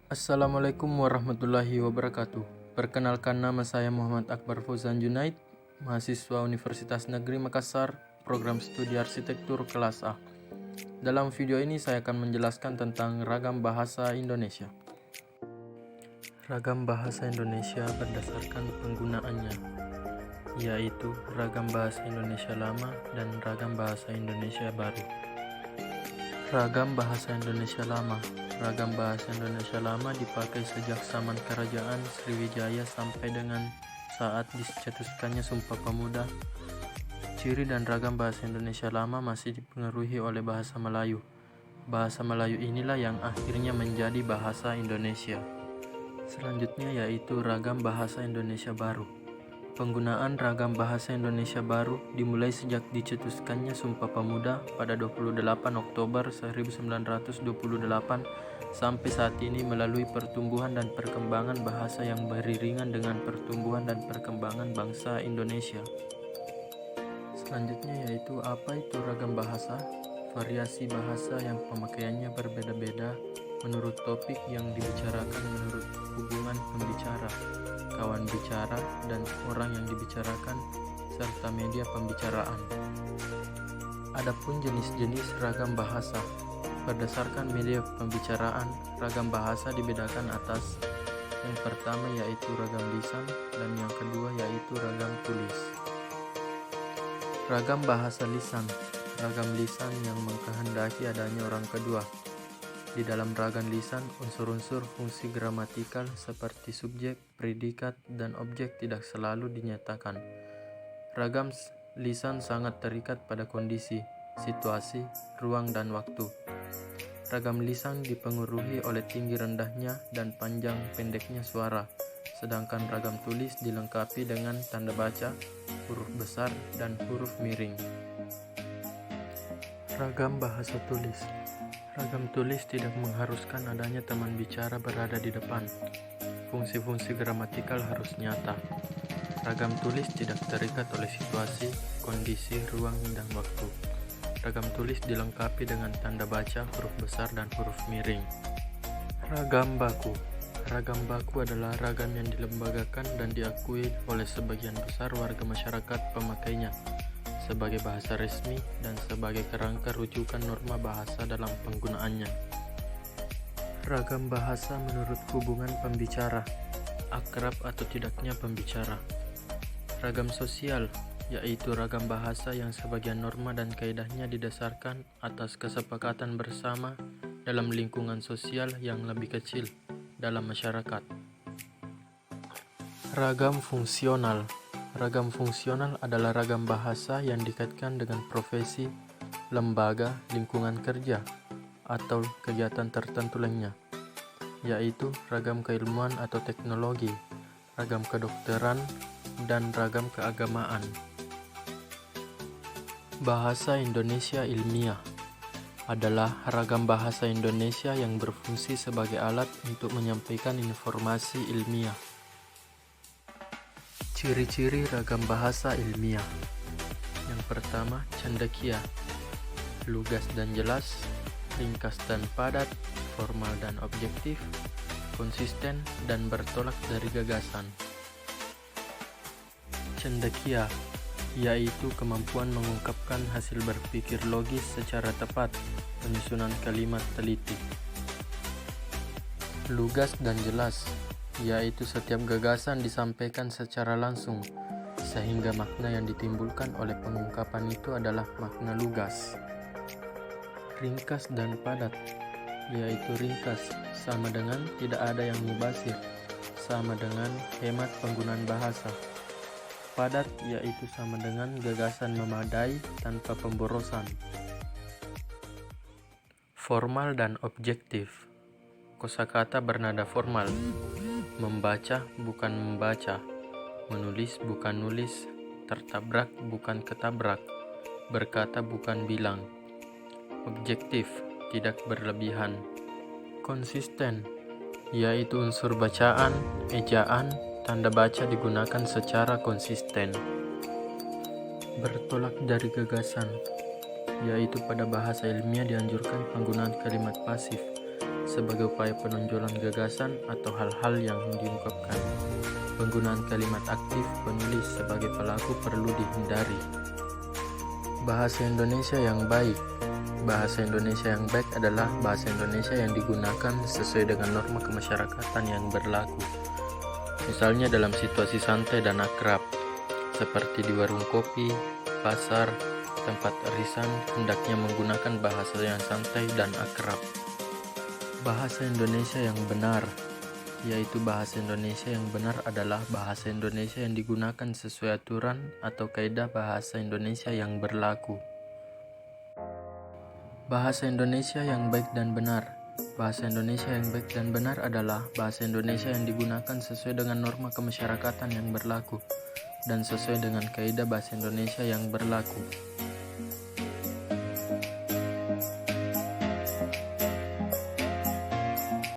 Assalamualaikum warahmatullahi wabarakatuh. Perkenalkan, nama saya Muhammad Akbar Fauzan Junaid, mahasiswa Universitas Negeri Makassar, program studi arsitektur kelas A. Dalam video ini saya akan menjelaskan tentang ragam bahasa Indonesia. Ragam bahasa Indonesia berdasarkan penggunaannya, yaitu ragam bahasa Indonesia lama dan ragam bahasa Indonesia baru. Ragam bahasa Indonesia lama. Ragam bahasa Indonesia lama dipakai sejak zaman Kerajaan Sriwijaya sampai dengan saat dicetuskannya Sumpah Pemuda. Ciri dan ragam bahasa Indonesia lama masih dipengaruhi oleh bahasa Melayu. Bahasa Melayu inilah yang akhirnya menjadi bahasa Indonesia. Selanjutnya yaitu ragam bahasa Indonesia baru. Penggunaan ragam bahasa Indonesia baru dimulai sejak dicetuskannya Sumpah Pemuda pada 28 Oktober 1928 sampai saat ini melalui pertumbuhan dan perkembangan bahasa yang beriringan dengan pertumbuhan dan perkembangan bangsa Indonesia. Selanjutnya yaitu apa itu ragam bahasa? Variasi bahasa yang pemakaiannya berbeda-beda menurut topik yang dibicarakan, menurut hubungan pembicara, kawan bicara, dan orang yang dibicarakan, serta media pembicaraan. Adapun jenis-jenis ragam bahasa, berdasarkan media pembicaraan, ragam bahasa dibedakan atas yang pertama yaitu ragam lisan dan yang kedua yaitu ragam tulis. Ragam bahasa lisan, ragam lisan yang mengkehendaki adanya orang kedua. Di dalam ragam lisan, unsur-unsur fungsi gramatikal seperti subjek, predikat, dan objek tidak selalu dinyatakan. Ragam lisan sangat terikat pada kondisi, situasi, ruang, dan waktu. Ragam lisan dipengaruhi oleh tinggi rendahnya dan panjang pendeknya suara, sedangkan ragam tulis dilengkapi dengan tanda baca, huruf besar, dan huruf miring. Ragam bahasa tulis. Ragam tulis tidak mengharuskan adanya teman bicara berada di depan. Fungsi-fungsi gramatikal harus nyata. Ragam tulis tidak terikat oleh situasi, kondisi, ruang, dan waktu. Ragam tulis dilengkapi dengan tanda baca, huruf besar, dan huruf miring. Ragam baku. Ragam baku adalah ragam yang dilembagakan dan diakui oleh sebagian besar warga masyarakat pemakainya sebagai bahasa resmi dan sebagai kerangka rujukan norma bahasa dalam penggunaannya. Ragam bahasa menurut hubungan pembicara, akrab atau tidaknya pembicara. Ragam sosial, yaitu ragam bahasa yang sebagian norma dan kaidahnya didasarkan atas kesepakatan bersama dalam lingkungan sosial yang lebih kecil dalam masyarakat. Ragam fungsional. Ragam fungsional adalah ragam bahasa yang dikaitkan dengan profesi, lembaga, lingkungan kerja, atau kegiatan tertentu lainnya, yaitu ragam keilmuan atau teknologi, ragam kedokteran, dan ragam keagamaan. Bahasa Indonesia ilmiah adalah ragam bahasa Indonesia yang berfungsi sebagai alat untuk menyampaikan informasi ilmiah. Ciri-ciri ragam bahasa ilmiah. Yang pertama, cendekia, lugas dan jelas, ringkas dan padat, formal dan objektif, konsisten dan bertolak dari gagasan. Cendekia, yaitu kemampuan mengungkapkan hasil berpikir logis secara tepat, penyusunan kalimat teliti. Lugas dan jelas, yaitu setiap gagasan disampaikan secara langsung, sehingga makna yang ditimbulkan oleh pengungkapan itu adalah makna lugas. Ringkas dan padat, yaitu ringkas sama dengan tidak ada yang mubazir, sama dengan hemat penggunaan bahasa. Padat yaitu sama dengan gagasan memadai tanpa pemborosan. Formal dan objektif, kosakata bernada formal. Membaca bukan membaca, menulis bukan nulis, tertabrak bukan ketabrak, berkata bukan bilang. Objektif, tidak berlebihan. Konsisten, yaitu unsur bacaan, ejaan, tanda baca digunakan secara konsisten. Bertolak dari gagasan, yaitu pada bahasa ilmiah dianjurkan penggunaan kalimat pasif sebagai upaya penonjolan gagasan atau hal-hal yang diungkapkan. Penggunaan kalimat aktif penulis sebagai pelaku perlu dihindari. Bahasa Indonesia yang baik. Bahasa Indonesia yang baik adalah bahasa Indonesia yang digunakan sesuai dengan norma kemasyarakatan yang berlaku. Misalnya dalam situasi santai dan akrab, seperti di warung kopi, pasar, tempat arisan, hendaknya menggunakan bahasa yang santai dan akrab. Bahasa Indonesia yang benar, yaitu bahasa Indonesia yang benar adalah bahasa Indonesia yang digunakan sesuai aturan atau kaidah bahasa Indonesia yang berlaku. Bahasa Indonesia yang baik dan benar. Bahasa Indonesia yang baik dan benar adalah bahasa Indonesia yang digunakan sesuai dengan norma kemasyarakatan yang berlaku dan sesuai dengan kaidah bahasa Indonesia yang berlaku.